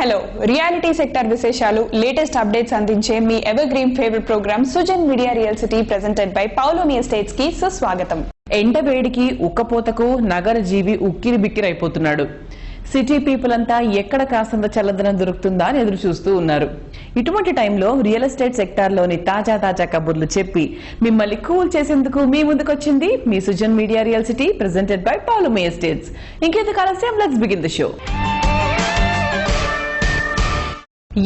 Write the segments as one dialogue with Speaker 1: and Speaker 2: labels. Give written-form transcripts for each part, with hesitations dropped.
Speaker 1: Hello reality sector విశేషాలు latest updates అందించే మీ ever green favourite programme Sujan media real city presented by Paulomi Estates కి సుస్వాగతం.
Speaker 2: ఎండవేడికి ఉక్కపోతకు నగర జీవి ఉక్కిరి బిక్కిరైపోతున్నాడు. సిటీ పీపుల్ అంతా ఎక్కడ కాసంత చల్లదనం దొరుకుతుందా అని ఎదురు చూస్తూ ఉన్నారు. ఇటువంటి టైంలో రియల్ ఎస్టేట్ సెక్టార్ లోని తాజా కబుర్లు చెప్పి మిమ్మల్ని కూల్ చేసేందుకు మీ ముందుకొచ్చింది మీ Sujan media real city presented by Paulomi Estates. ఇంకెందుకు ఆలస్యం, లెట్స్ బిగిన్ ది షో.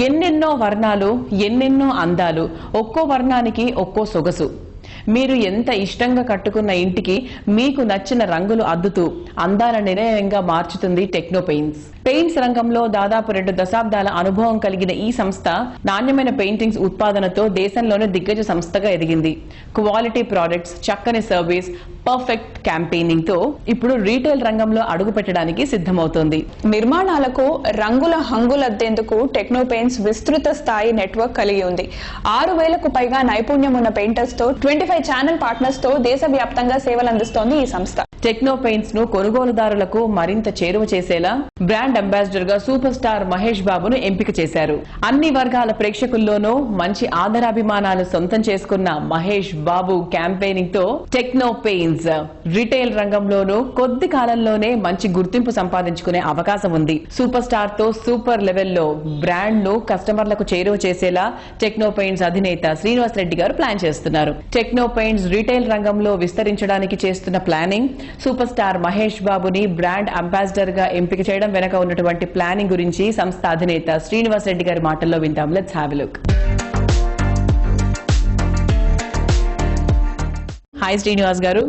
Speaker 2: ఎన్నెన్నో వర్ణాలు, ఎన్నెన్నో అందాలు, ఒక్కో వర్ణానికి ఒక్కో సొగసు. మీరు ఎంత ఇష్టంగా కట్టుకున్న ఇంటికి మీకు నచ్చిన రంగులు అద్దుతూ అందాల నిలయంగా మార్చుతుంది టెక్నో పెయింట్స్. పెయింట్స్ రంగంలో దాదాపు 2 దశాబ్దాల అనుభవం కలిగిన ఈ సంస్థ నాణ్యమైన పెయింటింగ్స్ ఉత్పాదనతో దేశంలోనే దిగ్గజ సంస్థగా ఎదిగింది. క్వాలిటీ ప్రొడక్ట్స్, చక్కని సర్వీస్, పర్ఫెక్ట్ క్యాంపెయినింగ్ తో ఇప్పుడు రీటైల్ రంగంలో అడుగు పెట్టడానికి సిద్ధమవుతోంది.
Speaker 1: నిర్మాణాలకు రంగుల హంగులద్దేందుకు టెక్నో పెయింట్స్ విస్తృత స్థాయి నెట్వర్క్ కలిగి ఉంది. 6,000కు పైగా నైపుణ్యం ఉన్న పెయింటర్స్ తో 25 ఛానల్ పార్ట్నర్స్ తో దేశవ్యాప్తంగా సేవలందిస్తోంది ఈ సంస్థ.
Speaker 2: టెక్నో పెయింట్స్ ను కొనుగోలుదారులకు మరింత చేరువ చేసేలా బ్రాండ్ అంబాసిడర్ గా సూపర్ స్టార్ మహేష్ బాబును ఎంపిక చేశారు. అన్ని వర్గాల ప్రేక్షకుల్లోనూ మంచి ఆదరాభిమానాలు సొంతం చేసుకున్న మహేష్ బాబు క్యాంపెయినింగ్ తో టెక్నో పెయింట్స్ రిటైల్ రంగంలోనూ కొద్ది కాలంలోనే మంచి గుర్తింపు సంపాదించుకునే అవకాశం ఉంది. సూపర్ స్టార్ తో సూపర్ లెవెల్లో బ్రాండ్ ను కస్టమర్లకు చేరువ చేసేలా టెక్నో పెయింట్స్ అధినేత శ్రీనివాస్ రెడ్డి గారు ప్లాన్ చేస్తున్నారు. టెక్నో పెయింట్స్ రిటైల్ రంగంలో విస్తరించడానికి చేస్తున్న ప్లానింగ్, సూపర్ స్టార్ మహేష్ బాబుని బ్రాండ్ అంబాసిడర్ గా ఎంపిక చేయడం వెనక ఉన్నటువంటి ప్లానింగ్ గురించి సంస్థ అధినేత శ్రీనివాస్ రెడ్డి గారి మాటల్లో వింటాం. Let's have a look. Hi Srinivas గారు.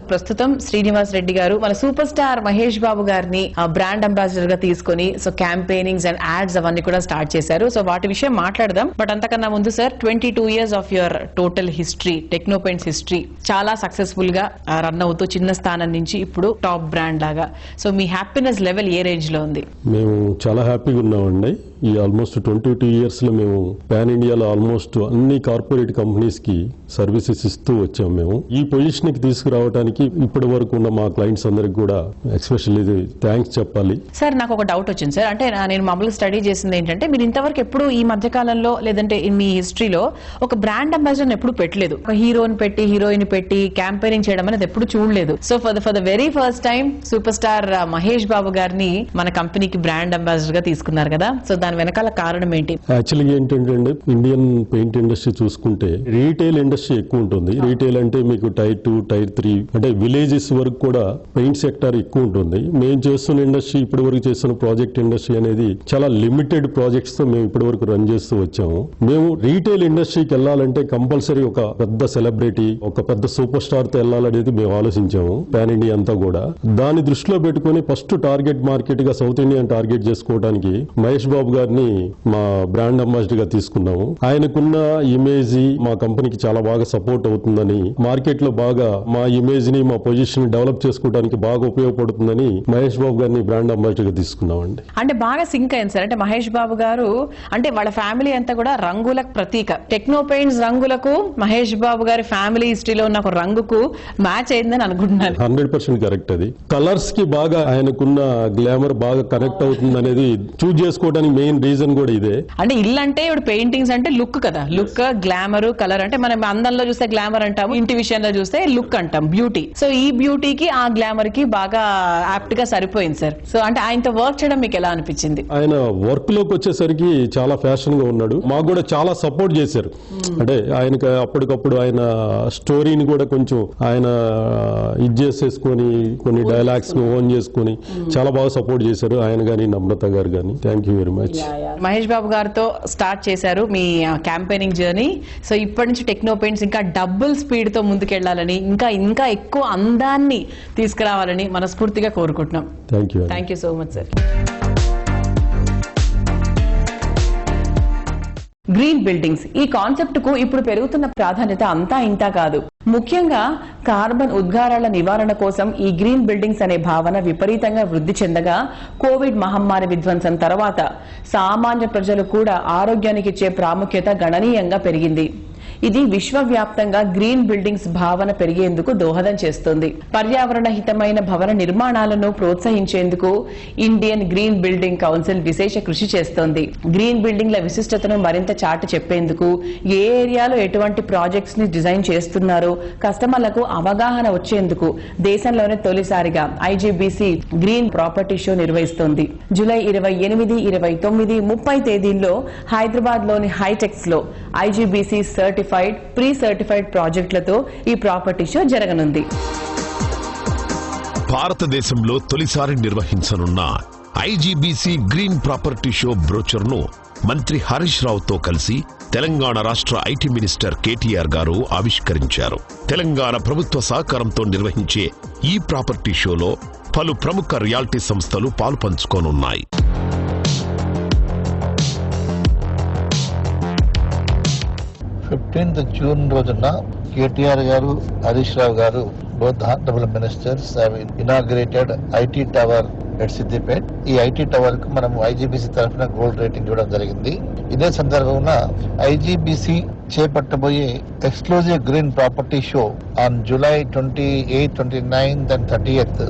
Speaker 2: ప్రస్తుతం శ్రీనివాస్ రెడ్డి గారు మన సూపర్ స్టార్ మహేష్ బాబు గారిని బ్రాండ్ అంబాసిడర్ గా తీసుకుని సో క్యాంపెయినింగ్స్ అండ్ యాడ్స్ అవన్నీ కూడా స్టార్ట్ చేశారు. సో వాటి విషయం మాట్లాడదాం. బట్ అంతకన్నా ముందు sir, 22 years of your total history, techno paints history చాలా సక్సెస్ఫుల్ గా రన్ అవుతూ చిన్న స్థానం నుంచి ఇప్పుడు టాప్ బ్రాండ్ లాగా, సో మీ హ్యాపీనెస్ లెవెల్ ఏ రేంజ్ లో ఉంది?
Speaker 3: మేము చాలా హ్యాపీగా ఉన్నామండి. ఈ ఆల్మోస్ట్ 22 years లో మేము పాన్ ఇండియాలో ఆల్మోస్ట్ అన్ని కార్పొరేట్ కంపెనీస్ కి సర్వీసెస్ ఇస్తూ వచ్చాము. మేము ఈ పొజిషన్ కి తీసుకురావడానికి ఇప్పటి వరకు ఉన్న మా క్లయింట్స్ అందరికి కూడా ఎస్పెషల్లీ థ్యాంక్స్ చెప్పాలి.
Speaker 2: సార్ నాకు ఒక డౌట్ వచ్చింది సార్. అంటే నేను మామూలుగా స్టడీ చేసింది ఏంటంటే, మీరు ఇంతవరకు ఎప్పుడు ఈ మధ్య కాలంలో లేదంటే మీ హిస్టరీలో ఒక బ్రాండ్ అంబాసిడర్ ఎప్పుడు పెట్టలేదు. ఒక హీరోని పెట్టి హీరోయిన్ పెట్టి క్యాంపెయినింగ్ చేయడం అనేది ఎప్పుడు చూడలేదు. So for the very first time super star Mahesh Babu గారిని మన కంపెనీకి బ్రాండ్ అంబాసిడర్ గా తీసుకున్నారు కదా. సో దాని వెనకాల కారణం ఏంటి?
Speaker 3: యాక్చువల్గా ఏంటంటే ఇండియన్ పెయింట్ ఇండస్ట్రీ చూసుకుంటే రీటైల్ ఇండస్ట్రీ ఎక్కువ ఉంటుంది. రీటైల్ అంటే మీకు Tier 2, Tier 3 అంటే విలేజెస్ వరకు కూడా పెయింట్ సెక్టర్ ఎక్కువ ఉంటుంది. మేము చేస్తున్న ఇండస్ట్రీ, ఇప్పటి వరకు చేస్తున్న ప్రాజెక్ట్ ఇండస్ట్రీ అనేది చాలా లిమిటెడ్ ప్రాజెక్ట్స్ తో మేము ఇప్పటి వరకు రన్ చేస్తూ వచ్చాము. మేము రీటైల్ ఇండస్ట్రీకి వెళ్ళాలంటే కంపల్సరీ ఒక పెద్ద సెలబ్రిటీ, ఒక పెద్ద సూపర్ స్టార్ తో వెళ్ళాలనేది మేము ఆలోచించాము. పాన్ ఇండియా అంతా కూడా దాన్ని దృష్టిలో పెట్టుకుని ఫస్ట్ టార్గెట్ మార్కెట్ గా సౌత్ ఇండియన్ టార్గెట్ చేసుకోవడానికి మహేష్ బాబు గారిని మా బ్రాండ్ అంబాసిడర్ గా తీసుకున్నాము. ఆయనకున్న ఇమేజ్ మా కంపెనీకి చాలా బాగా సపోర్ట్ అవుతుందని, మార్కెట్ లో బాగా మా ఇమేజ్ ని, మా పొజిషన్ డెవలప్ చేసుకోవడానికి బాగా ఉపయోగపడుతుందని మహేష్ బాబు గారిని బ్రాండ్ అంబాసిడర్ గా తీసుకున్నామండి.
Speaker 2: అంటే బాగా సింక్ అయింది సార్. అంటే మహేష్ బాబు గారు అంటే వాళ్ళ ఫ్యామిలీ అంతా కూడా రంగులకు ప్రతీక. టెక్నో పెయింట్స్ రంగులకు మహేష్ బాబు గారి ఫ్యామిలీ హిస్టరీలో ఉన్న ఒక రంగుకు మ్యాచ్ అయిందని అనుకుంటున్నాను.
Speaker 3: 100% కరెక్ట్. అది కలర్స్ కి బాగా ఆయనకున్న గ్లామర్ బాగా కనెక్ట్ అవుతుంది అనేది చూజ్ చేసుకోవడానికి మెయిన్ రీజన్ కూడా ఇదే.
Speaker 2: అంటే ఇల్లు అంటే ఇప్పుడు పెయింటింగ్స్ అంటే లుక్ కదా, లుక్, గ్లామర్, కలర్. అంటే మనం అందంలో చూస్తే గ్లామర్ అంటాము, ఇంటి విషయంలో చూస్తే లుక్ అంటాం, బ్యూటీ. సో ఈ బ్యూటీకి ఆ గ్లామర్ కి బాగా యాప్ట్ గా సరిపోయింది సార్. సో అంటే ఆయనతో వర్క్ చేయడం మీకు ఎలా అనిపించింది?
Speaker 3: ఆయన వర్క్ లోకి వచ్చేసరికి చాలా ఫ్యాషన్ గా ఉన్నాడు. మాకు కూడా చాలా సపోర్ట్ చేశారు. అంటే ఆయనకి అప్పటికప్పుడు ఆయన స్టోరీని కూడా కొంచెం ఆయన ఇది చేసేసుకొని కొన్ని డైలాగ్స్ ఓన్ చేసుకుని చాలా బాగా సపోర్ట్ చేశారు. ఆయన గాని నమ్రత గారు గాని. Thank you very much.
Speaker 2: Mahesh Babu గారితో స్టార్ట్ చేశారు మీ క్యాంపెయినింగ్ జర్నీ. సో ఇప్పటి నుంచి టెక్నో పెయింట్స్ ఇంకా డబుల్ స్పీడ్ తో ముందుకెళ్లాలని, ఇంకా ఎక్కువ అందాన్ని తీసుకురావాలని మనస్ఫూర్తిగా కోరుకుంటున్నాం. Thank you so much sir. Green buildings ఈ కాన్సెప్ట్ కు ఇప్పుడు పెరుగుతున్న ప్రాధాన్యత అంతా ఇంతా కాదు. ముఖ్యంగా కార్బన్ ఉద్గారాల నివారణ కోసం ఈ గ్రీన్ బిల్డింగ్స్ అనే భావన విపరీతంగా వృద్ధి చెందగా కోవిడ్ మహమ్మారి విధ్వంసం తర్వాత సామాన్య ప్రజలు కూడా ఆరోగ్యానికి ఇచ్చే ప్రాముఖ్యత గణనీయంగా పెరిగింది. ఇది విశ్వవ్యాప్తంగా గ్రీన్ బిల్డింగ్స్ భావన పెరిగేందుకు దోహదం చేస్తుంది. పర్యావరణ హితమైన భవన నిర్మాణాలను ప్రోత్సహించేందుకు ఇండియన్ గ్రీన్ బిల్డింగ్ కౌన్సిల్ విశేష కృషి చేస్తోంది. గ్రీన్ బిల్డింగ్ల విశిష్టతను మరింత చాటి చెప్పేందుకు ఏ ఏరియాలో ఎటువంటి ప్రాజెక్ట్స్ ని డిజైన్ చేస్తున్నారో కస్టమర్లకు అవగాహన వచ్చేందుకు దేశంలోనే తొలిసారిగా ఐజీబీసీ గ్రీన్ ప్రాపర్టీ షో నిర్వహిస్తోంది. జూలై 28, 29, 30 తేదీల్లో హైదరాబాద్ లోని హైటెక్స్ లో ఐజీబీసీ సర్టిఫైడ్, ప్రీ సర్టిఫైడ్ ప్రాజెక్టులతో ఈ ప్రాపర్టీ షో జరగనుంది.
Speaker 4: భారతదేశంలో తొలిసారి నిర్వహించనున్న IGBC green property show brochure ను మంత్రి హరీష్ రావుతో కలిసి తెలంగాణ రాష్ట్ర ఐటీ మినిస్టర్ కేటీఆర్ గారు ఆవిష్కరించారు. తెలంగాణ ప్రభుత్వ సహకారంతో నిర్వహించే ఈ ప్రాపర్టీ షోలో పలు ప్రముఖ రియాలిటీ సంస్థలు పాలుపంచుకోనున్నాయి.
Speaker 5: 15th June రోజున కేటీఆర్ గారు, హరీష్ రావు గారు, both honorable ministers have inaugurated IT tower at Siddipet. ఈ ఐటీ టవర్ కు మనం ఐజీబీసీ తరఫున గోల్డ్ రేటింగ్ ఇవ్వడం జరిగింది. ఇదే సందర్భంగా ఐజీబీసీ చేపట్టబోయే exclusive green property show on July 28, 29 and 30th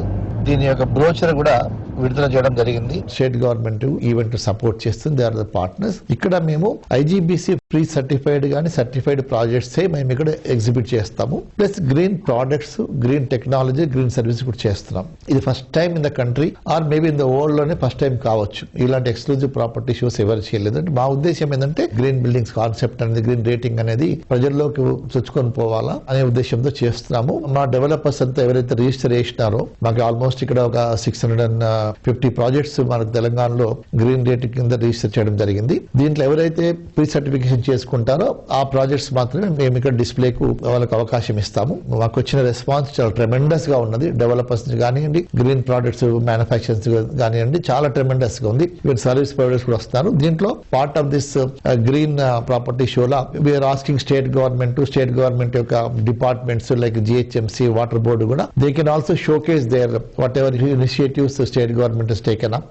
Speaker 5: దీని యొక్క బ్రోచర్ కూడా విడుదల చేయడం జరిగింది. స్టేట్ గవర్నమెంట్ ఈవెంట్ సపోర్ట్ చేస్తుంది. They are the partners. ఇక్కడ మేము ఐజీబీసీ ప్రీ సర్టిఫైడ్ గానీ సర్టిఫైడ్ ప్రాజెక్ట్స్ మేము ఇక్కడ ఎగ్జిబిట్ చేస్తాము. Plus green products, green technology, green service కూడా చేస్తున్నాం. ఇది first time in the country or maybe in the world లోనే ఫస్ట్ టైం కావచ్చు. ఇలాంటి ఎక్స్క్లూజివ్ ప్రాపర్టీ షోస్ ఎవరు చేయలేదు. అంటే మా ఉద్దేశం ఏంటంటే గ్రీన్ బిల్డింగ్స్ కాన్సెప్ట్ అనేది, గ్రీన్ రేటింగ్ అనేది ప్రజల్లోకి చొచ్చుకొని పోవాలా అనే ఉద్దేశంతో చేస్తున్నాము. మా డెవలపర్స్ అంతా ఎవరైతే రిజిస్టర్ చేసినారో, మాకు ఆల్మోస్ట్ ఇక్కడ ఒక 650 ప్రాజెక్ట్స్ మనకు తెలంగాణలో గ్రీన్ రేటింగ్ కింద రిజిస్టర్ చేయడం జరిగింది. దీంట్లో ఎవరైతే ప్రీ సర్టిఫికేషన్ చేసుకుంటారో ఆ ప్రాజెక్ట్స్ మాత్రమే మేము ఇక్కడ డిస్ప్లేకు వాళ్ళకి అవకాశం ఇస్తాము. మాకు వచ్చిన రెస్పాన్స్ చాలా ట్రెమెండస్ గా ఉన్నది. డెవలపర్స్ కానివ్వండి, గ్రీన్ ప్రోడక్ట్స్ మ్యానుఫ్యాక్చరర్స్ కానివ్వండి, చాలా ట్రెమెండస్ గా ఉంది. వీళ్ళు సర్వీస్ ప్రొవైడర్స్ కూడా వస్తారు. దీంట్లో part of this green property షోలా వీఆర్ ఆస్కింగ్ స్టేట్ గవర్నమెంట్ యొక్క departments like GHMC, water board కూడా they can also showcase their whatever initiatives state government has taken up.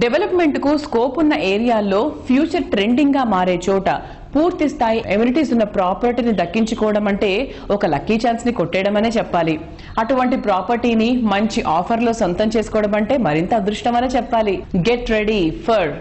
Speaker 2: Development కు స్కోప్ ఉన్న ఏరియాల్లో future trending గా మారే చోట పూర్తి స్థాయి ఎమ్యూనిటీస్ ఉన్న ప్రాపర్టీని దక్కించుకోవడం అంటే ఒక లక్కీ ఛాన్స్ ని కొట్టేయడం అనే చెప్పాలి. అటువంటి ప్రాపర్టీని మంచి ఆఫర్ లో సొంతం చేసుకోవడం అంటే మరింత అదృష్టం అనే చెప్పాలి. Get ready for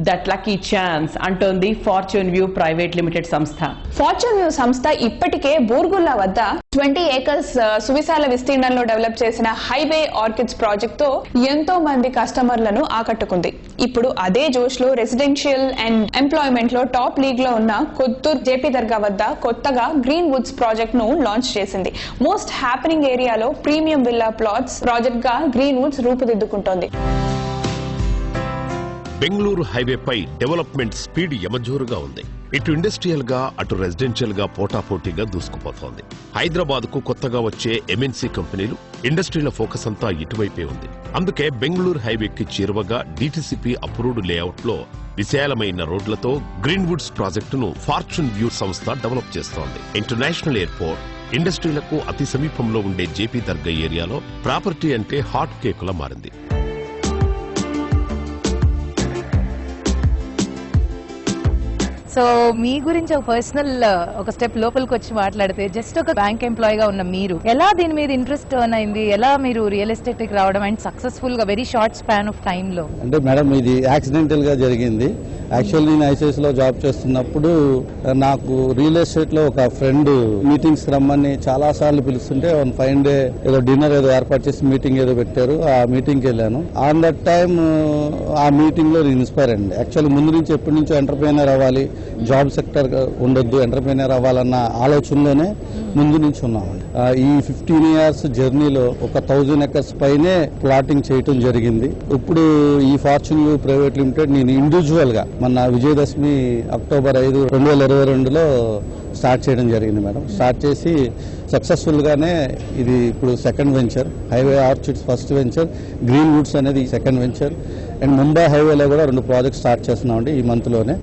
Speaker 2: that lucky chance అంటోంది ఫార్చ్యూన్ వ్యూ ప్రైవేట్ లిమిటెడ్ సంస్థ.
Speaker 1: ఫార్చ్యూన్ వ్యూ సంస్థ ఇప్పటికే బూర్గుల్లా వద్ద 20 acres సువిశాల విస్తీర్ణంలో డెవలప్ చేసిన హైవే ఆర్కిడ్స్ ప్రాజెక్ట్ తో ఎంతో మంది కస్టమర్లను ఆకట్టుకుంది. ఇప్పుడు అదే జోష్ లో రెసిడెన్షియల్ అండ్ ఎంప్లాయ్మెంట్ లో టాప్ లీగ్ లో ఉన్న కొత్తూర్ జేపీ దర్గా వద్ద కొత్తగా గ్రీన్ వుడ్స్ ప్రాజెక్ట్ ను లాంచ్ చేసింది. మోస్ట్ హ్యాపెనింగ్ ఏరియాలో ప్రీమియం విల్లా ప్లాట్స్ ప్రాజెక్ట్ గా గ్రీన్ వుడ్స్ రూపుదిద్దుకుంటోంది.
Speaker 4: బెంగళూరు హైవేపై డెవలప్మెంట్ స్పీడ్ యమజోరుగా ఉంది. ఇటు ఇండస్ట్రియల్ గా, అటు రెసిడెన్షియల్ గా పోటాపోటీగా దూసుకుపోతోంది. హైదరాబాద్ కు కొత్తగా వచ్చే ఎంఎన్సీ కంపెనీలు, ఇండస్ట్రీల ఫోకస్ అంతా ఇటువైపే ఉంది. అందుకే బెంగళూరు హైవేకి చేరువగా డీటీసీపీ అప్రూవ్డ్ లేఅవుట్ లో విశాలమైన రోడ్లతో గ్రీన్ వుడ్స్ ప్రాజెక్టును ఫార్చ్యూన్ వ్యూ సంస్థ డెవలప్ చేస్తోంది. ఇంటర్నేషనల్ ఎయిర్పోర్ట్, ఇండస్ట్రీలకు అతి సమీపంలో ఉండే జేపీ దర్గా ఏరియాలో ప్రాపర్టీ అంటే హాట్ కేకులా మారింది.
Speaker 6: సో మీ గురించి ఒక పర్సనల్ ఒక స్టెప్ లోపలికి వచ్చి మాట్లాడితే, జస్ట్ ఒక బ్యాంక్ ఎంప్లాయ్ గా ఉన్న మీరు ఎలా దీని మీద ఇంట్రెస్ట్ టర్న్ అయింది, ఎలా మీరు రియల్ ఎస్టేట్ కి రావడం అండ్ సక్సెస్ఫుల్ గా very short span of time లో?
Speaker 7: అంటే మేడం, ఇది యాక్సిడెంటల్ గా జరిగింది. యాక్చువల్లీ నేను ఐసిఐస్ లో జాబ్ చేస్తున్నప్పుడు నాకు రియల్ ఎస్టేట్ లో ఒక ఫ్రెండ్ మీటింగ్స్ రమ్మని చాలా సార్లు పిలుస్తుంటే వన్ ఫైన్ డే ఏదో డిన్నర్ ఏదో ఏర్పాటు చేసి మీటింగ్ ఏదో పెట్టారు. ఆ మీటింగ్ కి వెళ్ళాను. ఆన్ దట్ టైమ్ ఆ మీటింగ్ లో ఇన్స్పైర్ అండి. యాక్చువల్లీ ముందు నుంచి ఎప్పటి నుంచో ఎంటర్ప్రైనర్ అవ్వాలి, జాబ్ సెక్టర్ ఉండొద్దు, ఎంటర్ప్రైనర్ అవ్వాలన్న ఆలోచనలోనే ముందు నుంచి ఉన్నామండి. ఈ 15 years జర్నీలో ఒక 1000 acres పైనే ప్లాటింగ్ చేయటం జరిగింది. ఇప్పుడు ఈ ఫార్చ్యూన్ వ్యూ ప్రైవేట్ లిమిటెడ్ నేను ఇండివిజువల్ గా మొన్న విజయదశమి October 5, 2022లో స్టార్ట్ చేయడం జరిగింది మేడం. స్టార్ట్ చేసి సక్సెస్ఫుల్ గానే ఇది ఇప్పుడు second venture. Highway orchids first venture, green Woods అనేది సెకండ్ వెంచర్. అండ్ ముంబై హైవేలో కూడా 2 ప్రాజెక్ట్స్ స్టార్ట్ చేస్తున్నామండి ఈ మంత్ లోనే.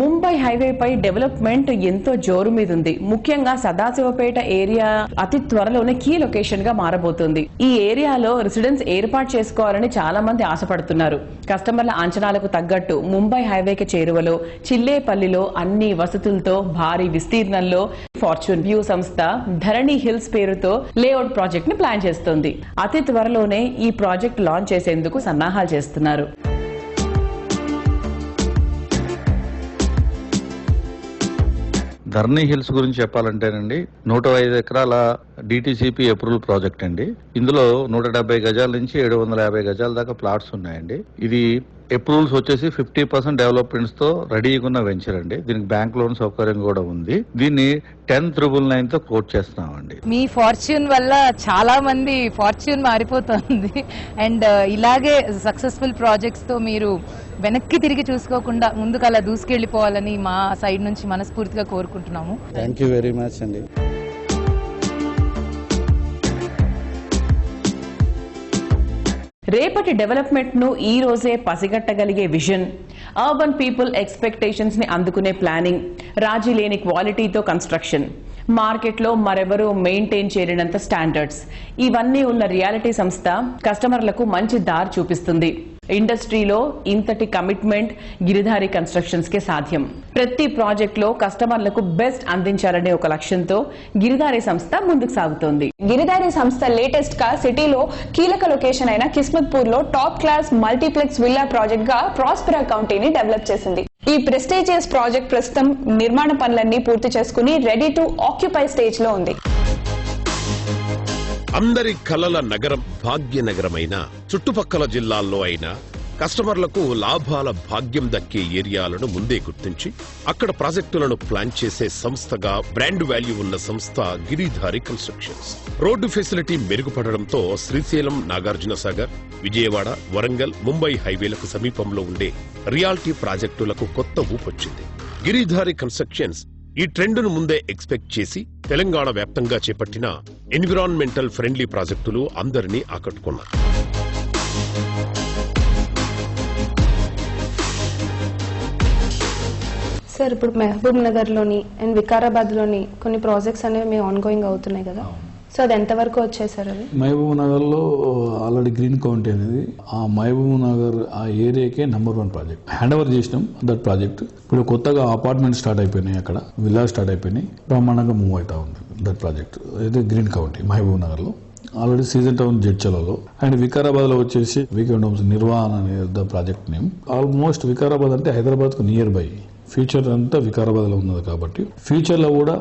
Speaker 2: ముంబై హైవే పై డెవలప్మెంట్ ఎంతో జోరు మీద ఉంది. ముఖ్యంగా సదాశివపేట ఏరియా అతి త్వరలోనే కీ లొకేషన్ గా మారబోతుంది. ఈ ఏరియాలో రెసిడెన్స్ ఏర్పాటు చేసుకోవాలని చాలా మంది ఆశపడుతున్నారు. కస్టమర్ల అంచనాలకు తగ్గట్టు ముంబై హైవేకి చేరువలో చిల్లేపల్లిలో అన్ని వసతులతో భారీ విస్తీర్ణంలో ఫార్చ్యూన్ వ్యూ సంస్థ ధరణి హిల్స్ పేరుతో లేఅవుట్ ప్రాజెక్ట్ ని ప్లాన్ చేస్తోంది. అతి త్వరలోనే ఈ ప్రాజెక్ట్ లాంచ్ చేసేందుకు సన్నాహాలు చేస్తున్నారు.
Speaker 7: ధర్నీ హిల్స్ గురించి చెప్పాలంటేనండి 105 ఎకరాల డిటిసిపి అప్రూవల్ ప్రాజెక్ట్ అండి. ఇందులో 170 గజాల నుంచి 750 గజాల దాకా ప్లాట్స్ ఉన్నాయండి. ఇది అప్రూవల్స్ వచ్చేసి 50% డెవలప్మెంట్స్ తో రెడీగా ఉన్న వెంచర్ అండి. దీనికి బ్యాంక్ లోన్ సౌకర్యం కూడా ఉంది. దీన్ని 10,999 తో కోట్ చేస్తున్నామండి.
Speaker 6: మీ ఫార్చ్యూన్ వల్ల చాలా మంది ఫార్చ్యూన్ మారిపోతుంది. అండ్ ఇలాగే సక్సెస్ఫుల్ ప్రాజెక్ట్స్ తో మీరు వెనక్కి తిరిగి చూసుకోకుండా ముందుకు అలా దూసుకెళ్లిపోవాలని మా సైడ్ నుంచి మనస్ఫూర్తిగా కోరుకుంటున్నాము.
Speaker 7: థ్యాంక్ యూ వెరీ మచ్ అండి.
Speaker 2: రేపటి డెవలప్మెంట్ ను ఈ రోజే పసిగట్టగలిగే విజన్, అర్బన్ పీపుల్ ఎక్స్పెక్టేషన్స్ ని అందుకునే ప్లానింగ్, రాజీ లేని క్వాలిటీతో కన్స్ట్రక్షన్, మార్కెట్లో మరెవరూ మెయింటైన్ చేయలేనంత స్టాండర్డ్స్, ఇవన్నీ ఉన్న రియాలిటీ సంస్థ కస్టమర్లకు మంచి దారి చూపిస్తుంది. ఇండస్ట్రీలో ఇంతటి కమిట్మెంట్ గిరిధారి కన్స్ట్రక్షన్స్ కే సాధ్యం. ప్రతి ప్రాజెక్ట్ లో కస్టమర్లకు బెస్ట్ అందించాలనే ఒక లక్ష్యంతో గిరిధారి సంస్థ ముందుకు సాగుతోంది.
Speaker 1: గిరిధారి సంస్థ లేటెస్ట్ గా సిటీలో కీలక లొకేషన్ అయిన కిస్మత్పూర్ లో top class multiplex villa project గా ప్రాస్పెరా కౌంటీని డెవలప్ చేసింది. ఈ ప్రెస్టీజియస్ ప్రాజెక్ట్ ప్రస్తుతం నిర్మాణ పనులన్నీ పూర్తి చేసుకుని రెడీ టు ఆక్యుపై స్టేజ్ లో ఉంది.
Speaker 4: అందరి కలల నగరం భాగ్యనగరమైన చుట్టుపక్కల జిల్లాల్లో అయినా కస్టమర్లకు లాభాల భాగ్యం దక్కే ఏరియాలను ముందే గుర్తించి అక్కడ ప్రాజెక్టులను ప్లాన్ చేసే సంస్థగా బ్రాండ్ వాల్యూ ఉన్న సంస్థ గిరిధారి కన్స్ట్రక్షన్స్. రోడ్డు ఫెసిలిటీ మెరుగుపడడంతో శ్రీశైలం, నాగార్జునసాగర్, విజయవాడ, వరంగల్, ముంబై హైవేలకు సమీపంలో ఉండే రియాలిటీ ప్రాజెక్టులకు కొత్త ఊపొచ్చింది. గిరిధారి కన్స్ట్రక్షన్స్ ఈ ట్రెండ్ను ముందే ఎక్స్పెక్ట్ చేసి తెలంగాణ వ్యాప్తంగా చేపట్టిన ఎన్విరాన్మెంటల్ ఫ్రెండ్లీ ప్రాజెక్టులు అందరినీ ఆకట్టుకున్నారు.
Speaker 8: సార్, ఇప్పుడు మహబూబ్ నగర్ లోని అండ్ వికారాబాద్ లోని కొన్ని ప్రాజెక్ట్స్ అనేవి మేము ఆన్ గోయింగ్ అవుతున్నాయి కదా, సో అది ఎంతవరకు వచ్చాయి సార్? అది
Speaker 9: మహబూబ్ నగర్ లో ఆల్రెడీ గ్రీన్ కౌంటీ అనేది ఆ మహబూబ్ నగర్ ఆ ఏరియాకే #1 ప్రాజెక్ట్ హ్యాండ్ ఓవర్ చేసినాం. దట్ ప్రాజెక్ట్ ఇప్పుడు కొత్తగా అపార్ట్మెంట్ స్టార్ట్ అయిపోయినాయి, అక్కడ విల్లా స్టార్ట్ అయిపోయినాయి, బ్రహ్మాండంగా మూవ్ అవుతా ఉంది. దట్ ప్రాజెక్ట్ అయితే గ్రీన్ కౌంటీ మహబూబ్ నగర్ లో ఆల్రెడీ సీజన్ టౌన్ జడ్చలలో. అండ్ వికారాబాద్ లో వచ్చేసి వీకెండ్ హోమ్స్ నిర్వాహణ అనే the project name. Almost Vikarabad అంటే హైదరాబాద్ కు నియర్ బై, ఫ్యూచర్ అంతా వికారాబాద్ లో ఉన్నది కాబట్టి ఫ్యూచర్ లో కూడా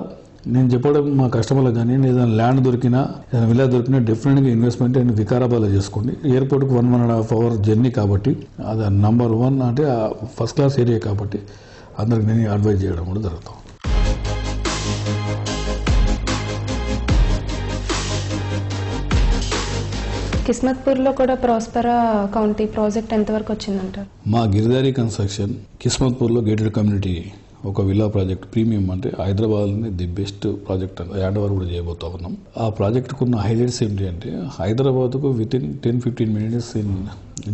Speaker 9: నేను చెప్పడం మా కస్టమర్లకు కానీ ఏదైనా ల్యాండ్ దొరికినా ఏదైనా విల్లా దొరికినా డెఫినెట్గా ఇన్వెస్ట్మెంట్ అండ్ వికారాబాద్లో చేసుకోండి. ఎయిర్పోర్ట్కి 1.5 hour జర్నీ కాబట్టి అది #1 అంటే ఫస్ట్ క్లాస్ ఏరియా కాబట్టి అందరికి నేను అడ్వైజ్ చేయడం కూడా జరుగుతాం.
Speaker 8: కిస్మత్పూర్ లో కూడా ప్రాస్పెరా కౌంటీ ప్రాజెక్ట్ ఎంతవరకు వచ్చిందంటారు?
Speaker 9: మా గిరిధారి కన్స్ట్రక్షన్ కిస్మత్పూర్ లో గేటెడ్ కమ్యూనిటీ ఒక విల్లా ప్రాజెక్ట్ ప్రీమియం అంటే Hyderabad the best project hand over కూడా చేయబోతా ఉన్నాం. ఆ ప్రాజెక్ట్కు ఉన్న హైలైట్స్ ఏంటి అంటే హైదరాబాద్కు వితిన్ 10-15 minutes ఇన్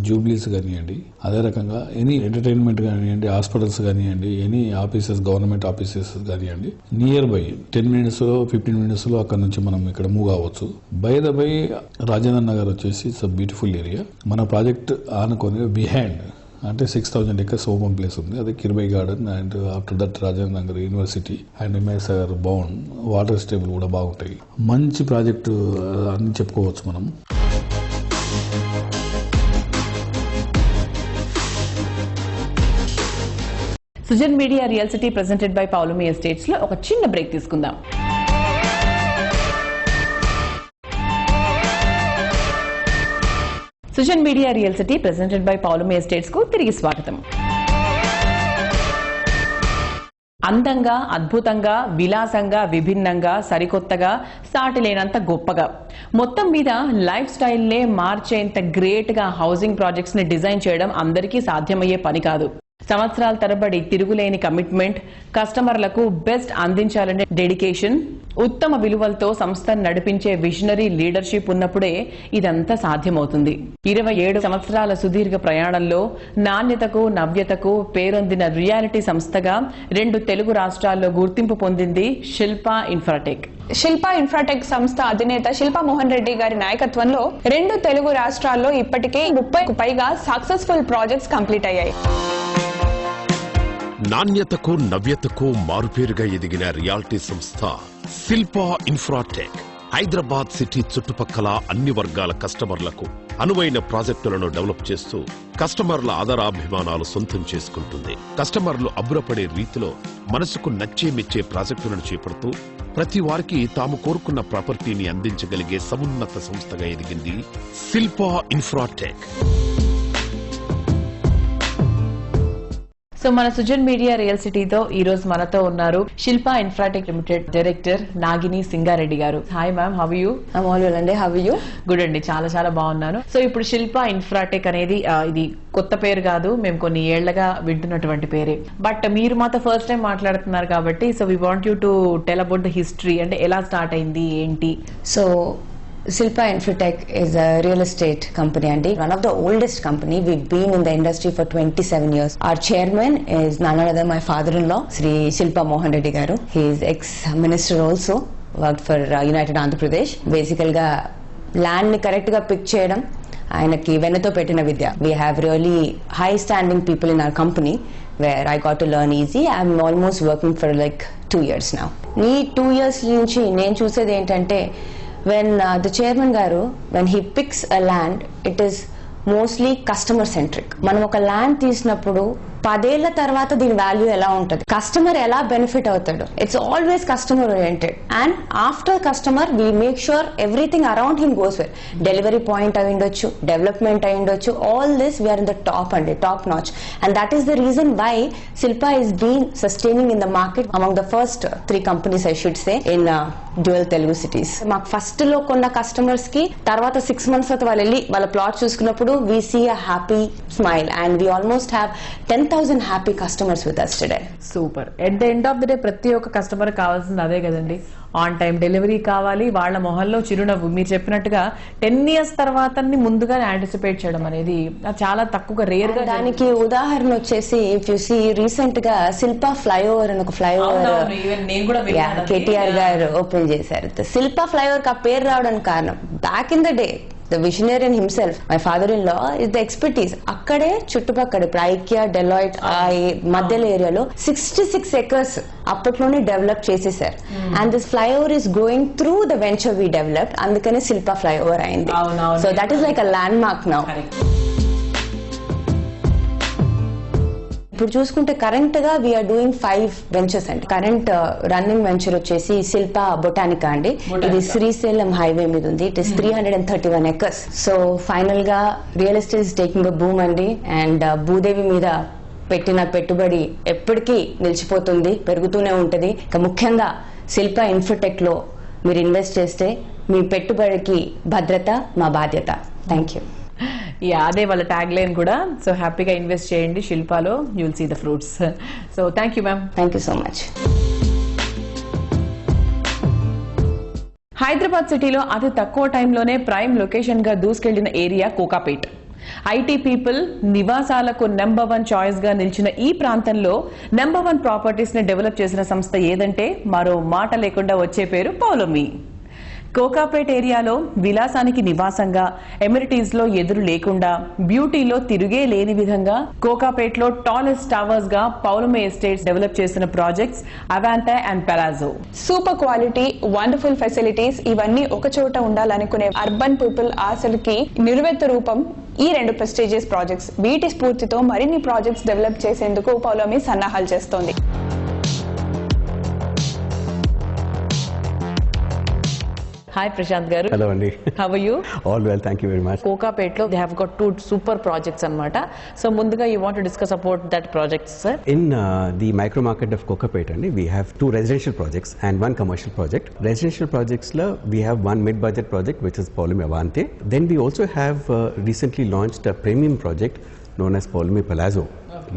Speaker 9: జూబ్లీస్ కానివ్వండి, అదే రకంగా ఎనీ ఎంటర్టైన్మెంట్ కానివ్వండి, హాస్పిటల్స్ కానివ్వండి, ఎనీ ఆఫీసెస్, గవర్నమెంట్ ఆఫీసెస్ కానివ్వండి, నియర్ బై 10 minutes 15 minutes అక్కడ నుంచి మనం ఇక్కడ మూవ్ కావచ్చు. By the by Rajendranagar వచ్చేసి ఇట్స్ అ బ్యూటిఫుల్ ఏరియా. మన ప్రాజెక్ట్ ఆనుకొని బిహైండ్ అంటే 6,000 acres ఓపెన్ ప్లేస్ ఉంది. అది కిర్బై garden and after that Rajendranagar university and ఎంఎస్ సాగర్ బౌండ్ వాటర్ స్టేబుల్ కూడా బాగుంటాయి. మంచి ప్రాజెక్టు అని చెప్పుకోవచ్చు మనం.
Speaker 2: Sujan media real city presented by Paulami Estates లో ఒక చిన్న బ్రేక్ తీసుకుందాం. Sujan media real city presented by Paulami Estates కు తిరిగి స్వాగతం. అందంగా, అద్భుతంగా, విలాసంగా, విభిన్నంగా, సరికొత్తగా, సాటి లేనంత గొప్పగా, మొత్తం మీద లైఫ్ స్టైల్నే మార్చేంత గ్రేట్ గా హౌసింగ్ ప్రాజెక్ట్స్ ని డిజైన్ చేయడం అందరికీ సాధ్యమయ్యే పని కాదు. సంవత్సరాల తరబడి తిరుగులేని కమిట్మెంట్, కస్టమర్లకు బెస్ట్ అందించాలనే డెడికేషన్, ఉత్తమ విలువలతో సంస్థను నడిపించే విజనరీ లీడర్షిప్ ఉన్నప్పుడే ఇదంతా సాధ్యమవుతుంది. 27 సంవత్సరాల సుదీర్ఘ ప్రయాణంలో నాణ్యతకు నవ్యతకు పేరొందిన రియాలిటీ సంస్థగా 2 తెలుగు రాష్ట్రాల్లో గుర్తింపు పొందింది శిల్పా ఇన్ఫ్రాటెక్.
Speaker 1: శిల్పా ఇన్ఫ్రాటెక్ సంస్థ అధినేత శిల్పా మోహన్ రెడ్డి గారి నాయకత్వంలో 2 తెలుగు రాష్ట్రాల్లో ఇప్పటికే 30కు పైగా సక్సెస్ఫుల్ ప్రాజెక్ట్స్ కంప్లీట్ అయ్యాయి.
Speaker 4: నాణ్యతకు నవ్యతకు మారుపేరుగా ఎదిగిన రియాలిటీ సంస్థ శిల్పా ఇన్ఫ్రాటెక్ హైదరాబాద్ సిటీ చుట్టుపక్కల అన్ని వర్గాల కస్టమర్లకు అనువైన ప్రాజెక్టులను డెవలప్ చేస్తూ కస్టమర్ల ఆదరాభిమానాలు సొంతం చేసుకుంటుంది. కస్టమర్లు అబ్బురపడే రీతిలో మనసుకు నచ్చే మెచ్చే ప్రాజెక్టులను చేపడుతూ ప్రతి వారికి తాము కోరుకున్న ప్రాపర్టీని అందించగలిగే సమున్నత సంస్థగా ఎదిగింది శిల్పా ఇన్ఫ్రాటెక్.
Speaker 2: సో మన సుజన్ మీడియా రియల్ సిటీతో ఈ రోజు మనతో ఉన్నారు శిల్పా ఇన్ఫ్రాటెక్ లిమిటెడ్ డైరెక్టర్ నాగిని సింగారెడ్డి గారు. Hi ma'am, how are you?
Speaker 10: I'm all well అండి, హౌ ఆర్ యూ?
Speaker 2: గుడ్ అండి, చాలా చాలా బాగున్నాను. సో ఇప్పుడు శిల్పా ఇన్ఫ్రాటెక్ అనేది ఇది కొత్త పేరు కాదు, మేము కొన్ని ఏళ్లగా వింటున్నటువంటి పేరే. బట్ మీరు మాతో ఫస్ట్ టైం మాట్లాడుతున్నారు కాబట్టి so we want you to tell about the history, అంటే ఎలా స్టార్ట్ అయింది ఏంటి?
Speaker 10: So Silpa Infratech is a real estate company and one of the oldest company. We've been in the industry for 27 years. Our chairman is none other than my father-in-law, Sri Shilpa Mohan Reddy garu. He is ex-minister also, worked for United Andhra Pradesh. Basically ga land ni correct ga pick cheyadam ayanaki venato pettina vidya. We have really high standing people in our company where I got to learn easy. I'm almost working for like 2 years now. Nee 2 years nunchi nenu chusedi entante when the chairman garu, when he picks a land, it is mostly customer centric. మనం ఒక land తీసినప్పుడు 10 ఏళ్ల తర్వాత దీని value ఎలా ఉంటుంది, customer ఎలా benefit అవుతాడు, it's always customer oriented. And after customer we make sure everything around him goes well. Delivery point అయి ఉండొచ్చు, డెవలప్మెంట్ అయి ఉండొచ్చు, all this we're in the top అండి, top notch. And that is the reason why Shilpa is been sustaining in the market among the first 3 companies I should say in dual Telugu cities. మాకు first లో కొన్న customers కి తర్వాత 6 months తర్వాత వాళ్ళు వెళ్ళి వాళ్ళ ప్లాట్ చూసుకున్నప్పుడు we see a happy smile and we almost have 10,000 happy customers with us today.
Speaker 2: Super. At the end of the day ప్రతి ఒక్క కస్టమర్ కావాల్సింది అదే కదండి, ఆన్ టైం డెలివరీ కావాలి, వాళ్ళ మొహంలో చిరునవ్వు. మీరు చెప్పినట్టుగా 10 years తర్వాత ముందుగా యాంటిసిపేట్ చేయడం అనేది చాలా తక్కువగా, రేర్ గా.
Speaker 10: దానికి ఉదాహరణ వచ్చేసి ఇఫ్ యు సీ రీసెంట్ గా శిల్పా ఫ్లైఓవర్ అని ఒక ఫ్లైఓవర్ కేటీఆర్ గారు ఓపెన్ చేశారు. శిల్పా ఫ్లైఓవర్ కి ఆ పేరు రావడానికి కారణం back in the day the visionarian himself, my father-in-law, is the expertise. akkade chuttupakkade ఇప్పుడు ఐకియా డెలాయిట్ ఆ మధ్యలో ఏరియాలో 66 acres అప్పట్లోనే డెవలప్ చేసేసారు. And this flyover is going through the venture we developed, అందుకనే శిల్పా ఫ్లైఓవర్ అయింది. So that is like a landmark now. ఇప్పుడు చూసుకుంటే కరెంట్ గా వీఆర్ డూయింగ్ 5 వెంచర్స్ అండి. కరెంట్ రన్నింగ్ వెంచర్ వచ్చేసి శిల్పా బొటానికా అండి. ఇది శ్రీశైలం హైవే మీద ఉంది. It is 331 acres. So final గా real estate is taking a boom అండి. అండ్ భూదేవి మీద పెట్టిన పెట్టుబడి ఎప్పటికీ నిలిచిపోతుంది, పెరుగుతూనే ఉంటది. ఇక ముఖ్యంగా శిల్పా ఇన్ఫ్రాటెక్ లో మీరు ఇన్వెస్ట్ చేస్తే మీ పెట్టుబడికి భద్రత మా బాధ్యత. Thank you.
Speaker 2: అదే వాళ్ళ ట్యాగ్ లైన్ కూడా. సో హ్యాపీగా ఇన్వెస్ట్ చేయండి శిల్పాలో, you will see the fruits. So thank you ma'am.
Speaker 10: Thank you so much.
Speaker 2: Hyderabad సిటీలో అతి తక్కువ టైంలోనే ప్రైమ్ లొకేషన్ గా దూసుకెళ్లిన ఏరియా కోకాపేట్. ఐటీ పీపుల్ నివాసాలకు నెంబర్ 1 చాయిస్ గా నిలిచిన ఈ ప్రాంతంలో నెంబర్ 1 ప్రాపర్టీస్ ని డెవలప్ చేసిన సంస్థ ఏదంటే మరో మాట లేకుండా వచ్చే పేరు పౌలమి. కోకాపేట్ ఏరియాలో విలాసానికి నివాసంగా, ఎమినిటీస్ లో ఎదురు లేకుండా, బ్యూటీలో తిరుగే లేని విధంగా కోకాపేట్ లో టాలెస్ట్ టవర్స్ గా పౌలమి ఎస్టేట్స్ డెవలప్ చేసిన projects Avanta and Palazzo.
Speaker 1: Super quality, wonderful facilities ఇవన్నీ ఒక చోట ఉండాలనుకునే అర్బన్ పీపుల్ ఆశలకి నిలువెత్తు రూపం ఈ 2 ప్రెస్టీజియస్ ప్రాజెక్ట్స్. వీటి స్ఫూర్తితో మరిన్ని ప్రాజెక్ట్స్ డెవలప్ చేసేందుకు పౌలమి సన్నాహాలు చేస్తోంది.
Speaker 2: హాయ్ ప్రశాంత్ గారు.
Speaker 11: హలో అండి.
Speaker 2: How are you?
Speaker 11: All well, thank you very much.
Speaker 2: Kokapet లో they have got 2 super projects అన్నమాట. సో ముందుగా you want to discuss about that projects sir.
Speaker 11: In the micro market of Kokapet అండి we have 2 residential projects and 1 commercial project. Residential projects లో we have 1 mid budget project which is Paulami Avante. Then we also have recently launched a premium project known as Pawlumi Palazzo,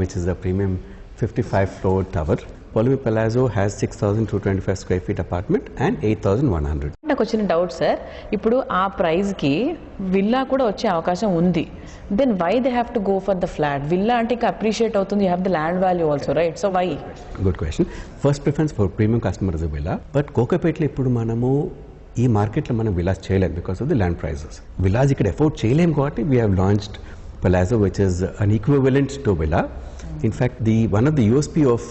Speaker 11: which is a premium 55-floor tower Polumi Palazzo has 6,225 square feet apartment and 8,100.
Speaker 2: నాకు వచ్చిన doubt sir, ఇప్పుడు ఆ price కి villa కూడా వచ్చే అవకాశం ఉంది. Then why they have to go for the flat? Villa అంటే ఇంకా అప్రిషియేట్ అవుతుంది, you have the land value also, right? So why?
Speaker 11: Good question. First preference for premium customer is villa. But కోకాపేటలో ఇప్పుడు మనము ఈ మార్కెట్లో మనం విలాస్ చేయలేం because of the land prices. Villas ఇక్కడ ఎఫోర్డ్ చేయలేం కాబట్టి we have launched Palazzo, which is an equivalent to villa. In fact, one of the USP of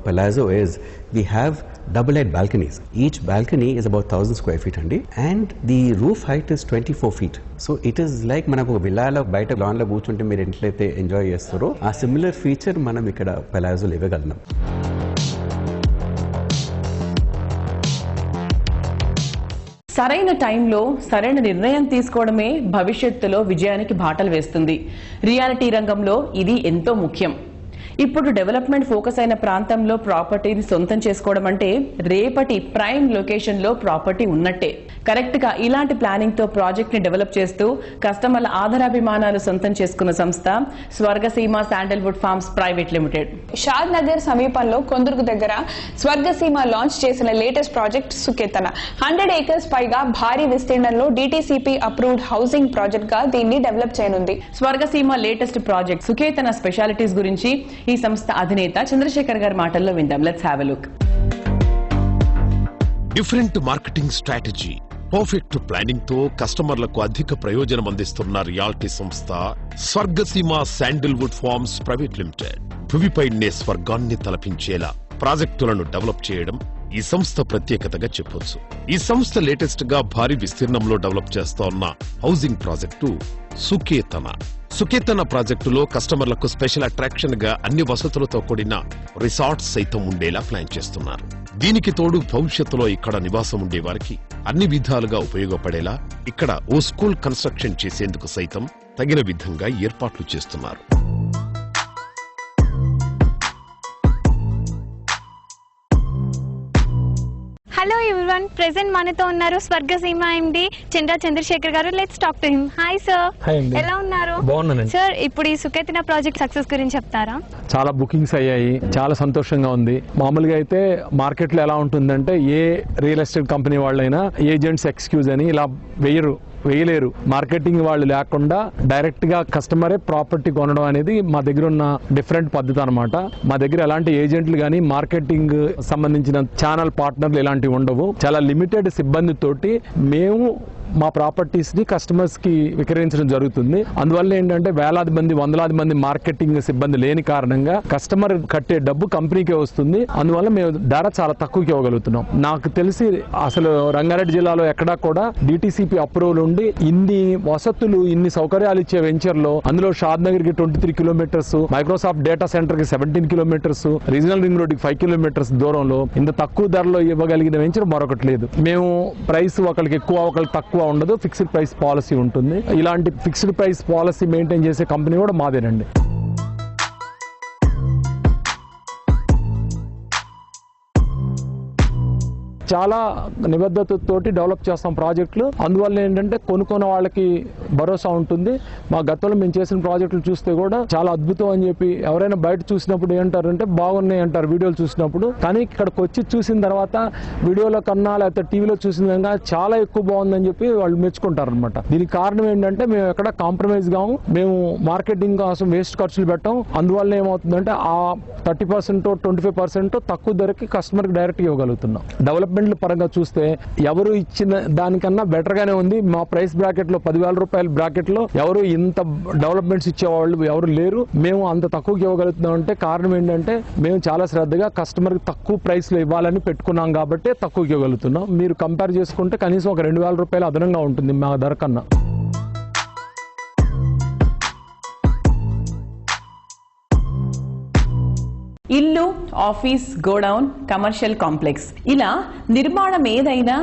Speaker 11: Palazzo is we have double-height balconies. Each balcony is about 1,000 square feet and the roof height is 24 feet. So it is like manaku villa lo baita lawn lo కూర్చుంటే మీరు ఎంట్లయితే enjoy చేస్తారో ఆ similar feature మనం ఇక్కడ Palazzo లో ఇవ్వగలం.
Speaker 2: సరైన టైంలో సరైన నిర్ణయం తీసుకోవడమే భవిష్యత్తులో విజయానికి బాటలు వేస్తుంది. రియాలిటీ రంగంలో ఇది ఎంతో ముఖ్యం. ఇప్పుడు డెవలప్మెంట్ ఫోకస్ అయిన ప్రాంతంలో ప్రాపర్టీని సొంతం చేసుకోవడం అంటే రేపటి ప్రైమ్ లొకేషన్ లో ప్రాపర్టీ ఉన్నట్టే. కరెక్ట్ గా ఇలాంటి ప్లానింగ్ తో ప్రాజెక్ట్ ని డెవలప్ చేస్తూ కస్టమర్ల ఆధారాభిమానాలు సొంతం చేసుకున్న సంస్థ Swargaseema sandalwood forms private limited.
Speaker 1: షాద్ నగర్ సమీపంలో కొందుర్గు దగ్గర స్వర్గసీమ లాంచ్ చేసిన లేటెస్ట్ ప్రాజెక్ట్ సుకేతన. 100 acres పైగా భారీ విస్తీర్ణంలో DTCP అప్రూవ్డ్ హౌసింగ్ ప్రాజెక్ట్ గా దీన్ని డెవలప్ చేయనుంది.
Speaker 2: Swargaseema latest project Suketana specialities గురించి ఈ సంస్థ అధినేత చంద్రశేఖర్ గారి మాటల్లో విందాం. Let's have a look.
Speaker 4: Different marketing strategy, perfect planning తో కస్టమర్లకు అధిక ప్రయోజనం అందిస్తున్న రియాలిటీ సంస్థ Swargaseema sandalwood forms private limited. భూమిపైనే స్వర్గాన్ని తలపించేలా ప్రాజెక్టులను డెవలప్ చేయడం ఈ సంస్థ ప్రత్యేకతగా చెప్పొచ్చు. ఈ సంస్థ లేటెస్ట్ గా భారీ విస్తీర్ణంలో డెవలప్ చేస్తోన్న హౌసింగ్ ప్రాజెక్టు సుకేతన. సుకేతన ప్రాజెక్టులో కస్టమర్లకు స్పెషల్ అట్రాక్షన్ గా అన్ని వసతులతో కూడిన రిసార్ట్స్ సైతం ఉండేలా ప్లాన్ చేస్తున్నారు. దీనికి తోడు భవిష్యత్తులో ఇక్కడ నివాసం ఉండే వారికి అన్ని విధాలుగా ఉపయోగపడేలా ఇక్కడ ఓ స్కూల్ కన్స్ట్రక్షన్ చేసేందుకు సైతం తగిన విధంగా ఏర్పాట్లు చేస్తున్నారు.
Speaker 12: హలో ఎవ్రీవన్, ప్రెసెంట్ మనతో ఉన్నారు స్వర్గసీమ ఎండి చంద్రశేఖర్ గారు. Let's talk to him. Hi sir.
Speaker 13: Hi అండి.
Speaker 12: ఎలా ఉన్నారు?
Speaker 13: బాగున్నానండి
Speaker 12: సార్. ఇప్పుడు ఈ సుకేతన ప్రాజెక్ట్ సక్సెస్ గురించి చెప్తారా?
Speaker 13: చాలా బుకింగ్స్ అయ్యాయి, చాలా సంతోషంగా ఉంది. మామూలుగా అయితే మార్కెట్ లో ఎలా ఉంటుందంటే ఏ రియల్ ఎస్టేట్ కంపెనీ వాళ్ళైనా ఏజెంట్స్ ఎక్స్క్యూజ్ అని ఇలా వేయలేరు. మార్కెటింగ్ వాళ్ళు లేకుండా డైరెక్ట్ గా కస్టమరే ప్రాపర్టీ కొనడం అనేది మా దగ్గర ఉన్న డిఫరెంట్ పద్ధతి అనమాట. మా దగ్గర ఎలాంటి ఏజెంట్లు గానీ మార్కెటింగ్ సంబంధించిన ఛానల్ పార్ట్నర్లు ఇలాంటివి ఉండవు. చాలా లిమిటెడ్ సిబ్బందితోటి మేము మా ప్రాపర్టీస్ ని కస్టమర్స్ కి విక్రయించడం జరుగుతుంది. అందువల్ల ఏంటంటే వేలాది మంది, వందలాది మంది మార్కెటింగ్ సిబ్బంది లేని కారణంగా కస్టమర్ కట్టే డబ్బు కంపెనీకే వస్తుంది. అందువల్ల మేము ధర చాలా తక్కువకి ఇవ్వగలుగుతున్నాం. నాకు తెలిసి అసలు రంగారెడ్డి జిల్లాలో ఎక్కడా కూడా DTCP అప్రూవల్ ఉండి ఇన్ని వసతులు, ఇన్ని సౌకర్యాలు ఇచ్చే వెంచర్ లో, అందులో షాద్ నగర్ కి 23 kilometers, మైక్రోసాఫ్ట్ డేటా సెంటర్ కి 17 kilometers, రీజనల్ రింగ్ రోడ్ కి 5 kilometers దూరంలో ఇంత తక్కువ ధరలో ఇవ్వగలిగిన వెంచర్ మరొకటి లేదు. మేము ప్రైస్ ఒకరికి ఎక్కువ ఒకరికి తక్కువ ఉండదు, ఫిక్స్డ్ ప్రైస్ పాలసీ ఉంటుంది. ఇలాంటి ఫిక్స్డ్ ప్రైస్ పాలసీ మెయింటైన్ చేసే కంపెనీ కూడా మాదేనండి. చాలా నిబద్ధతతోటి డెవలప్ చేస్తాం ప్రాజెక్టులు. అందువల్ల ఏంటంటే కొనుక్కున్న వాళ్ళకి భరోసా ఉంటుంది. మా గతంలో మేము చేసిన ప్రాజెక్టులు చూస్తే కూడా చాలా అద్భుతం అని చెప్పి ఎవరైనా బయట చూసినప్పుడు ఏంటారంటే బాగున్నాయి అంటారు వీడియోలు చూసినప్పుడు. కానీ ఇక్కడికి వచ్చి చూసిన తర్వాత వీడియోలో కన్నా లేకపోతే టీవీలో చూసిన విధంగా చాలా ఎక్కువ బాగుందని చెప్పి వాళ్ళు మెచ్చుకుంటారు అనమాట. దీనికి కారణం ఏంటంటే మేము ఎక్కడ కాంప్రమైజ్ కాము, మేము మార్కెటింగ్ కోసం వేస్ట్ ఖర్చులు పెట్టాం. అందువల్ల ఏమవుతుందంటే ఆ 30% 25% తక్కువ ధరకి కస్టమర్కి డైరెక్ట్ ఇవ్వగలుగుతున్నాం. డెవలప్మెంట్ పరంగా చూస్తే ఎవరు ఇచ్చిన దానికన్నా బెటర్ గానే ఉంది. మా ప్రైస్ బ్రాకెట్ లో 10,000 రూపాయల బ్రాకెట్ లో ఎవరు ఇంత డెవలప్మెంట్స్ ఇచ్చేవాళ్ళు ఎవరు లేరు. మేము అంత తక్కువకి ఇవ్వగలుగుతున్నాం అంటే కారణం ఏంటంటే మేము చాలా శ్రద్ధగా కస్టమర్ కి తక్కువ ప్రైస్ లో ఇవ్వాలని పెట్టుకున్నాం కాబట్టి తక్కువకి ఇవ్వగలుగుతున్నాం. మీరు కంపేర్ చేసుకుంటే కనీసం ఒక 2,000 రూపాయలు అదనంగా ఉంటుంది మా ధర కన్నా.
Speaker 2: ఇల్లు, ఆఫీస్, గోడౌన్, కమర్షియల్ కాంప్లెక్స్ ఇలా నిర్మాణం ఏదైనా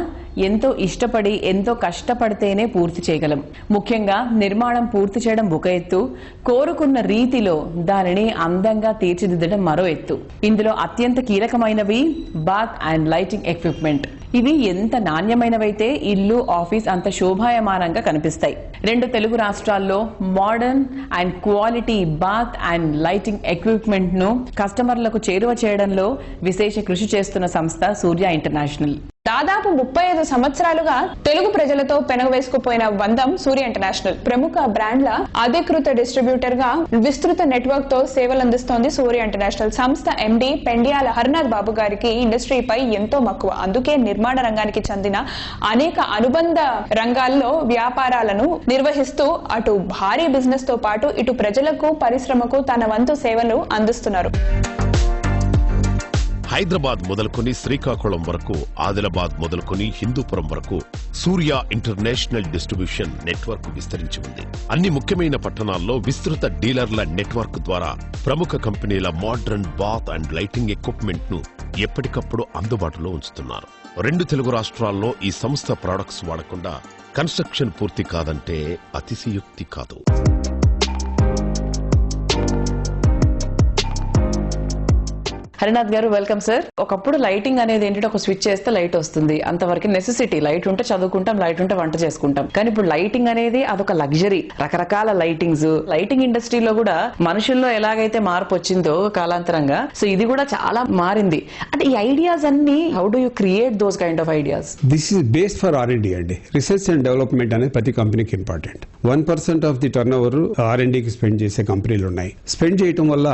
Speaker 2: ఎంతో ఇష్టపడి ఎంతో కష్టపడితేనే పూర్తి చేయగలం. ముఖ్యంగా నిర్మాణం పూర్తి చేయడం ఒక ఎత్తు, కోరుకున్న రీతిలో దానిని అందంగా తీర్చిదిద్దడం మరో ఎత్తు. ఇందులో అత్యంత కీలకమైనవి బాత్ అండ్ లైటింగ్ ఎక్విప్మెంట్. ఇవి ఎంత నాణ్యమైనవైతే ఇల్లు, ఆఫీస్ అంత శోభాయమానంగా కనిపిస్తాయి. 2 తెలుగు రాష్ట్రాల్లో modern and quality bath and lighting equipment ను కస్టమర్లకు చేరువ చేయడంలో విశేష కృషి చేస్తున్న సంస్థ సూర్య ఇంటర్నేషనల్.
Speaker 1: దాదాపు 35 సంవత్సరాలుగా తెలుగు ప్రజలతో పెనగవేసుకుపోయిన బంధం సూర్య ఇంటర్నేషనల్. ప్రముఖ బ్రాండ్ల అధికృత డిస్ట్రిబ్యూటర్ గా విస్తృత నెట్వర్క్ తో సేవలందిస్తోంది సూర్య ఇంటర్నేషనల్. సంస్థ ఎండీ పెండియాల హరినాథ్ బాబు గారికి ఇండస్ట్రీపై ఎంతో మక్కువ. అందుకే నిర్మాణ రంగానికి చెందిన అనేక అనుబంధ రంగాల్లో వ్యాపారాలను నిర్వహిస్తూ అటు భారీ బిజినెస్ తో పాటు ఇటు ప్రజలకు, పరిశ్రమకు తన వంతు సేవలు అందిస్తున్నారు.
Speaker 4: హైదరాబాద్ మొదలుకొని శ్రీకాకుళం వరకు, ఆదిలాబాద్ మొదలుకొని హిందూపురం వరకు సూర్య ఇంటర్నేషనల్ డిస్ట్రిబ్యూషన్ నెట్వర్క్ విస్తరించి ఉంది. అన్ని ముఖ్యమైన పట్టణాల్లో విస్తృత డీలర్ల నెట్వర్క్ ద్వారా ప్రముఖ కంపెనీల modern bath and lighting equipment ను ఎప్పటికప్పుడు అందుబాటులో ఉంచుతున్నారు. 2 తెలుగు రాష్ట్రాల్లో ఈ సంస్థ ప్రొడక్ట్స్ వాడకుండా కన్స్ట్రక్షన్ పూర్తి కాదంటే అతిశయోక్తి కాదు.
Speaker 2: హరినాథ్ గారు, వెల్కమ్ సార్. ఒకప్పుడు లైటింగ్ అనేది ఏంటంటే ఒక స్విచ్ చేస్తే లైట్ వస్తుంది, అంతవరకు నెసెసిటీ. లైట్ ఉంటే చదువుకుంటాం, లైట్ ఉంటే వంట చేసుకుంటాం. కానీ ఇప్పుడు లైటింగ్ అనేది అదొక లగ్జరీ. రకరకాల లైటింగ్స్, లైటింగ్ ఇండస్ట్రీలో కూడా మనుషుల్లో ఎలాగైతే మార్పు వచ్చిందో కాలాంతరంగా, సో ఇది కూడా చాలా మారింది. అంటే ఈ ఐడియాస్ అన్ని how do you create those kind of ideas?
Speaker 14: This is based for R&D అండి. రీసెర్చ్ అండ్ డెవలప్మెంట్ అనేది ప్రతి కంపెనీకి important. 1% of the turnover R&Dకి స్పెండ్ చేసే కంపెనీలు ఉన్నాయి. స్పెండ్ చేయడం వల్ల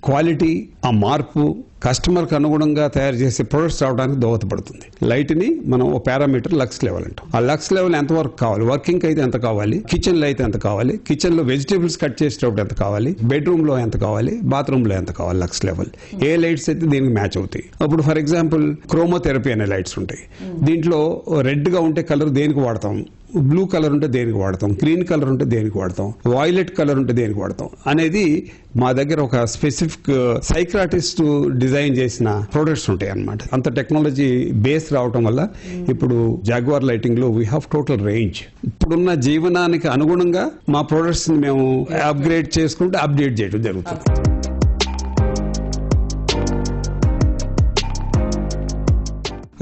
Speaker 14: క్వాలిటీ, ఆ మార్పు, కస్టమర్కి అనుగుణంగా తయారు చేసే ప్రొడక్ట్స్ రావడానికి దోహదపడుతుంది. లైట్ ని మనం ఒక పారామీటర్ లక్స్ లెవెల్ అంటాం. ఆ లక్స్ లెవెల్ ఎంతవరకు కావాలి, వర్కింగ్ అయితే ఎంత కావాలి, కిచెన్ లో అయితే ఎంత కావాలి, కిచెన్ లో వెజిటేబుల్స్ కట్ చేసేటప్పుడు ఎంత కావాలి, బెడ్రూమ్ లో ఎంత కావాలి, బాత్రూమ్ లో ఎంత కావాలి, లక్స్ లెవెల్. ఏ లైట్స్ అయితే దీనికి మ్యాచ్ అవుతాయి. అప్పుడు ఫర్ ఎగ్జాంపుల్ క్రోమోథెరపీ అనే లైట్స్ ఉంటాయి. దీంట్లో రెడ్ గా ఉంటే కలర్ దేనికి వాడతాం, బ్లూ కలర్ ఉంటే దేనికి వాడతాం, గ్రీన్ కలర్ ఉంటే దేనికి వాడతాం, వాయిలెట్ కలర్ ఉంటే దేనికి వాడతాం అనేది మా దగ్గర ఒక స్పెసిఫిక్ సైక్రాటిస్ట్ డిజైన్ చేసిన ప్రొడక్ట్స్ ఉంటాయి అన్నమాట. అంత టెక్నాలజీ బేస్ రావటం వల్ల ఇప్పుడు జాగ్వార్ లైటింగ్ లో వీ హ్యావ్ టోటల్ రేంజ్. ఇప్పుడున్న జీవనానికి అనుగుణంగా మా ప్రొడక్ట్స్ ని మేము అప్గ్రేడ్ చేసుకుంటూ అప్డేట్ చేయడం జరుగుతుంది.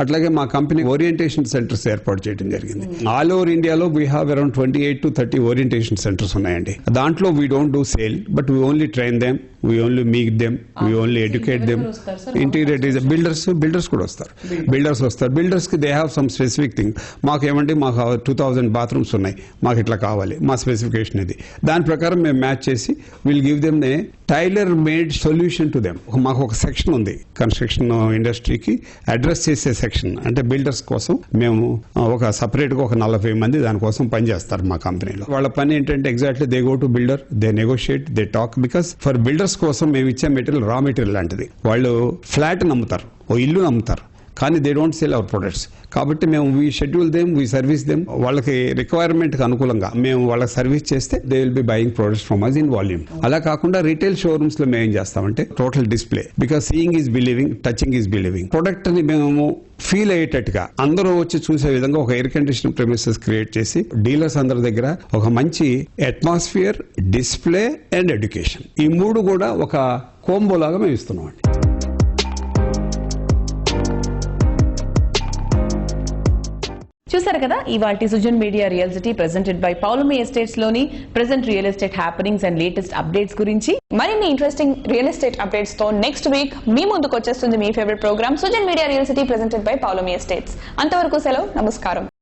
Speaker 14: అట్లాగే మా కంపెనీ ఓరియంటేషన్ సెంటర్స్ ఏర్పాటు చేయడం జరిగింది. ఆల్ ఓవర్ ఇండియాలో we have around 28 to 30 orientation centres ఉన్నాయండి. దాంట్లో we don't do sale, but we only train them, we only meet them, we only educate them. Integrated builders కూడా వస్తారు. బిల్డర్స్ కి they have some specific thing. మాకు ఏమంటే మాకు 2000 bathrooms ఉన్నాయి, మాకు ఇట్లా కావాలి, మా స్పెసిఫికేషన్ ఇది. దాని ప్రకారం మేము మ్యాచ్ చేసి will give them a tailor made solution to them. మాకు ఒక సెక్షన్ ఉంది కన్స్ట్రక్షన్ ఇండస్ట్రీకి అడ్రస్ చేసే సెక్షన్. అంటే బిల్డర్స్ కోసం మేము ఒక సపరేట్ గా ఒక 40 మంది దానికోసం పనిచేస్తారు మా కంపెనీలో. వాళ్ళ పని ఏంటంటే exactly they go to builder, they negotiate, they talk. Because for builders కోసం మేము ఇచ్చే మెటీరియల్ రా మెటీరియల్ లాంటిది. వాళ్ళు ఫ్లాట్ నమ్ముతారు, ఓ ఇల్లు నమ్ముతారు, కానీ they don't sell our products. కాబట్టి మేము we schedule them, we service them. వాళ్ళకి రిక్వైర్మెంట్ కి అనుకూలంగా మేము వాళ్ళకి సర్వీస్ చేస్తే they will be buying products from us in volume. అలా కాకుండా రీటైల్ షోరూమ్స్ లో మేము ఏం చేస్తామంటే total display. Because seeing is believing, touching is believing. Product ని మేము ఫీల్ అయ్యేటట్టుగా అందరూ వచ్చి చూసే విధంగా ఒక ఎయిర్ కండిషన్ ప్రెమిసెస్ క్రియేట్ చేసి డీలర్స్ అందరి దగ్గర ఒక మంచి అట్మాస్ఫియర్, డిస్ప్లే అండ్ ఎడ్యుకేషన్, ఈ 3 కూడా ఒక కోంబో లాగా మేము ఇస్తున్నాం అండి.
Speaker 2: చూసారు కదా ఇవాల్టి Sujan media real city presented by Paulami estates లోని present real estate happenings and latest updates గురించి.
Speaker 1: మరిన్ని ఇంట్రెస్టింగ్ రియల్ ఎస్టేట్ అప్డేట్స్ తో నెక్స్ట్ వీక్ మీ ముందుకు వచ్చేస్తుంది మీ favourite programme Sujan media real city presented by Paulami estates. అంతవరకు సెలవు, నమస్కారం.